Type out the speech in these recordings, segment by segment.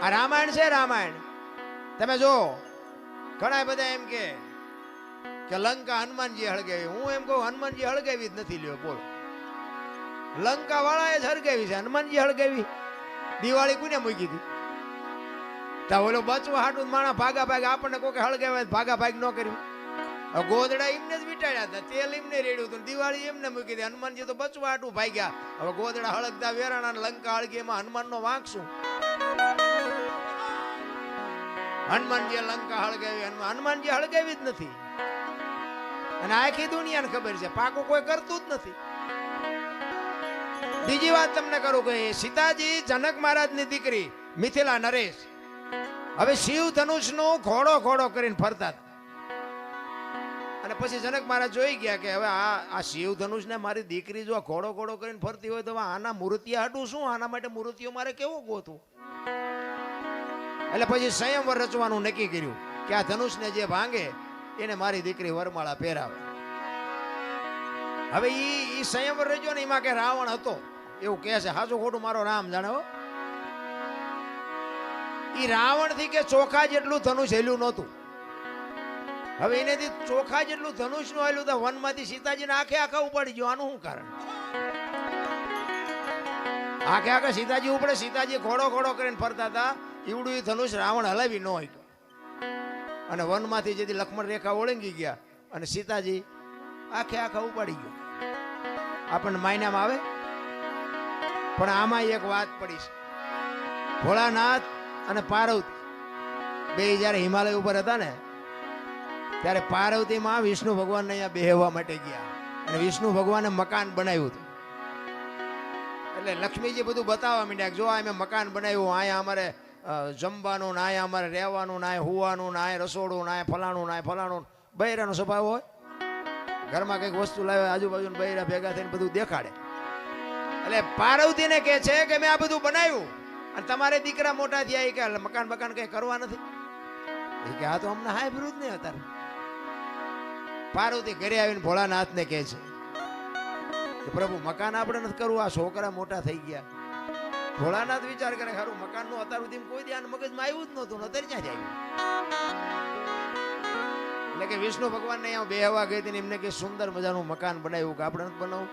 આ રામાયણ છે. રામાયણ તમે જો ઘણા બધા એમ કે લંકા હનુમાનજી હળગાવી. હું એમ કહું હનુમાનજી હળગાવી જ નથી. લ્યો બોલો, લંકા વાળાએ જ હળગાવી છે. હનુમાનજી હળગાવી? દિવાળી કોને મૂકી હતી? તા ઓલો બચવા હાટું માણા ભાગા ભાગ આપણને કોઈ હળગાવે ભાગા ભાગ ન કર્યું. ગોદડા એમને જ વીટાડ્યા હતા, તેલ એમને રેડ્યું હતું, દિવાળી એમને મૂકી હતી. હનુમાનજી તો બચવા હાટું ભાગ્યા. હવે ગોદડા હળગતા વેરાણા લંકા હળગી, એમાં હનુમાનનો વાંક શું? હનુમાનજી લંકા હળગાવી? હનુમાનજી હળગાવી જ નથી. અને આખી દુનિયાને ખબર છે પાકું કોઈ કરતું જ નથી. બીજી વાત તમને કરું કે સીતાજી જનક મહારાજની દીકરી મિથિલા નરેશ હવે શિવ ધનુષનું ઘોડો ઘોડો કરીને ફરતા હતા. અને પછી જનક મહારાજ જોઈ ગયા કે હવે આ શિવ ધનુષને મારી દીકરી જો ઘોડો ઘોડો કરીને ફરતી હોય તો આના મૂર્તિયા હાટું શું? આના માટે મૂર્તિઓ મારે કેવું ગોતું? એટલે પછી સંયમવર રચવાનું નક્કી કર્યું કે આ ધનુષને જે ભાંગે એને મારી દીકરી વરમાળા પહેરાવે. હવે ઈ સંયમવર રચ્યો ને એમાં કે રાવણ હતો એવું કહે છે. હાચું ખોટું મારો રામ જાણે હો. ઈ રાવણ થી કે ચોખા જેટલું ધનુષ હેલ્યું નહોતું. હવે એનેથી ચોખા જેટલું ધનુષ નું હેલ્યું તો વનમાંથી સીતાજીને આખે આખા ઉપાડી ગયો. આનું શું કારણ? આખે આખા સીતાજી ઉપડે. સીતાજી ઘોડો ઘોડો કરીને ફરતા હતા. ઈવડું એ ધનુષ રાવણ હલાવી ન હોય. અને વનમાંથી જેથી લક્ષ્મણ રેખા ઓળંગી ગયા અને સીતાજી આખે આખા ઉપાડી ગયો. આપણને માયનામાં આવે. પણ આમાં એક વાત પડી છે. ભોળાનાથ અને પાર્વતી બે જયારે હિમાલય ઉપર હતા ને ત્યારે પાર્વતીમાં વિષ્ણુ ભગવાનને અહીંયા બેહવા માટે ગયા અને વિષ્ણુ ભગવાને મકાન બનાવ્યું હતું. એટલે લક્ષ્મીજી બધું બતાવવા માંડ્યા. જો આ મેં મકાન બનાવ્યું, અહીંયા અમારે જમવાનું, ના અહીંયા અમારે રહેવાનું, ના હુવાનું, ના રસોડું, ના ફલાણું, ના ફલાણું. બૈરાનો સ્વભાવ હોય. ઘરમાં કંઈક વસ્તુ લાવે આજુબાજુ બૈરા ભેગા થઈને બધું દેખાડે. એટલે પાર્વતીને કહે છે કે મેં આ બધું બનાવ્યું અને તમારે દીકરા મોટા થયા કે મકાન બકાન કઈ કરવા નથી. એ કે આ તો અમને હાય વિરુદ્ધ નહીં હતા. પાર્વતી ઘરે આવીને ભોળાનાથને કહે છે કે પ્રભુ મકાન આપણે નથી કરવું, આ છોકરા મોટા થઈ ગયા. ભોળાનાથ વિચાર કરે ખરું મકાનનું અત્યાર સુધી કોઈ ધ્યાન મગજમાં આવ્યું જ નહોતું, અત્યારે ક્યાં જાય? એટલે કે વિષ્ણુ ભગવાનને અહીંયા બેહવા ગઈ હતી ને એમને કે સુંદર મજાનું મકાન બનાવ્યું કે આપણે નથી બનાવું.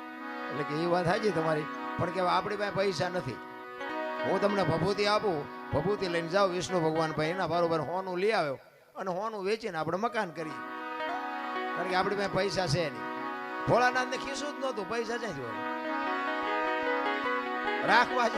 એટલે કે એ વાત સાચી તમારી, પણ કે આપણી પાસે પૈસા નથી. હું તમને ભભૂતિ આપું, ભભૂતિ લઈને જાઓ વિષ્ણુ ભગવાન ભાઈ એના બરોબર હોનું લઈ આવ્યો અને હોનું વેચીને આપણે મકાન કરીએ. કારણ કે આપણી પાસે પૈસા છે નહીં. ભોળાનાથને ખીસું જ નહોતું, પૈસા ક્યાંથી હોય? રાખવા જ